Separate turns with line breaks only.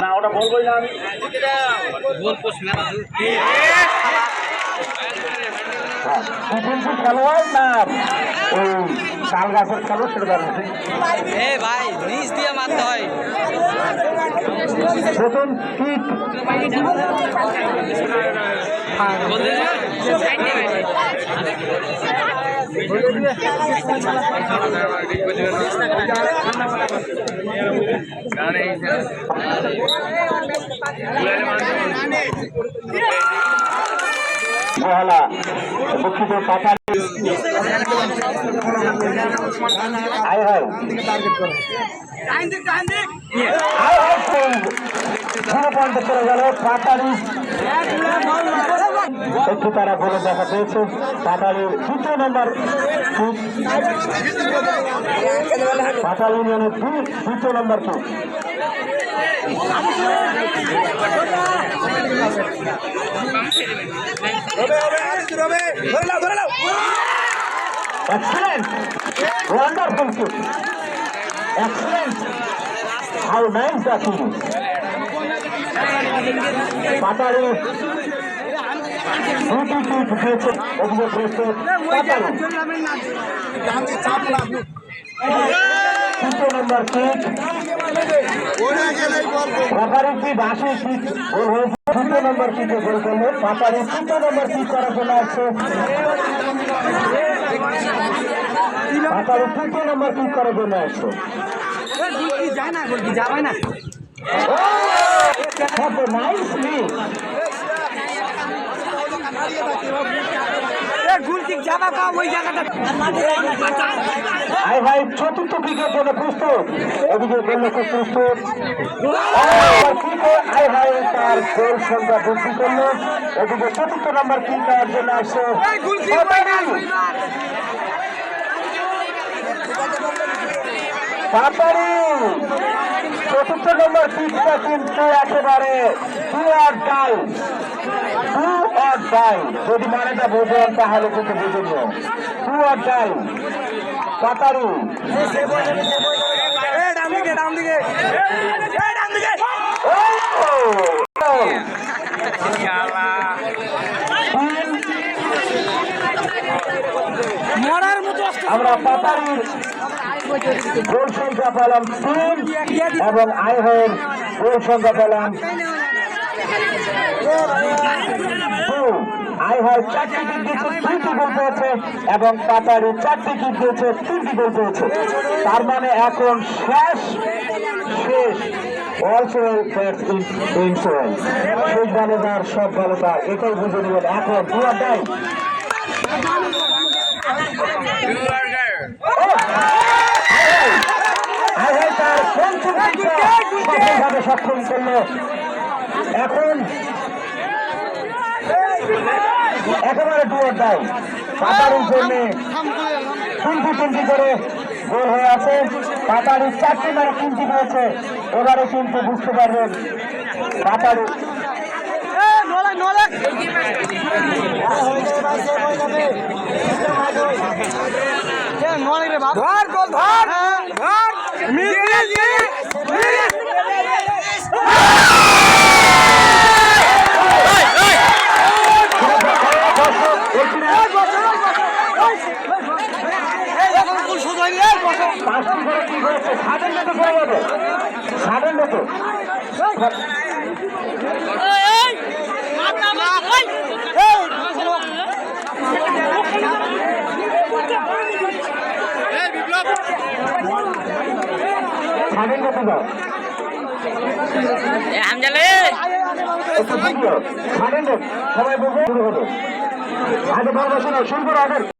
না ওটা বলবোই না আমি খেলোয়াড় না ওই তাল গাছের খেলো সেটা
ভাই নিচ দিয়ে মারতে হয়।
প্রথম কিক মহলা দুঃখিত কথা চলে গেল পাতারি একটু তারা বলে দেখা পেয়েছে পাতারির 2 নম্বর পাতাল ইউনিয়নের 2 নম্বর Excellent! Wonderful kick! Excellent! How nice that is! Patari দুটি কিক দিয়েছে এদিকে প্রস্তুত পাতারি 2 নম্বর কিক রেফারির কি বাসে কিক গোল হয়েছে 2 নম্বর কিকে গোল করলো পাতারি 2 নম্বর কিক করার জন্য আসছে পাতারি 2 নম্বর কিক করার জন্য আসছে নাইসলি ভাই চতুর্থ কিকের জন্য প্রস্তুত এদিকে গোলরক্ষক প্রস্তুত আই ভাই তার গোল সংখ্যা বৃদ্ধি করলো এদিকে 4th নম্বর কিক নেওয়ার জন্য আসছে পাতারি 4th নম্বর কিকটা কিন্তু একেবারে ডু অর ডাই যদি মানেটা বোঝেন তাহলে কিন্তু বুঝুন ডু অর ডাই পাতারি আমরা পাতারির গোল সংখ্যা পেলাম 3 এবং আইহের গোল সংখ্যা পেলাম 2 আইহার 4টি কিক দিয়েছে 2টি গোল পেয়েছে এবং পাতারি 4টি কিক দিয়েছে 3টি গোল পেয়েছে তার মানে এখন শেষ অলসো ইন্স্যুরেন্স শেষ ভালো তার সব ভালো তার এটাই বুঝে নেবেন এখন দুয়ার দেয় তার সক্ষম করলো এখন একেবারে দুয়ার দেয় পাতারির জন্য 3টি করে গোল হয়ে আছে পাতারি 4টি মারে 3টি পেয়েছে এবারে কিন্তু বুঝতে পারবেন পাতারি সবাই বলবো শুরু হলো আগে বড় শুরু করো আগে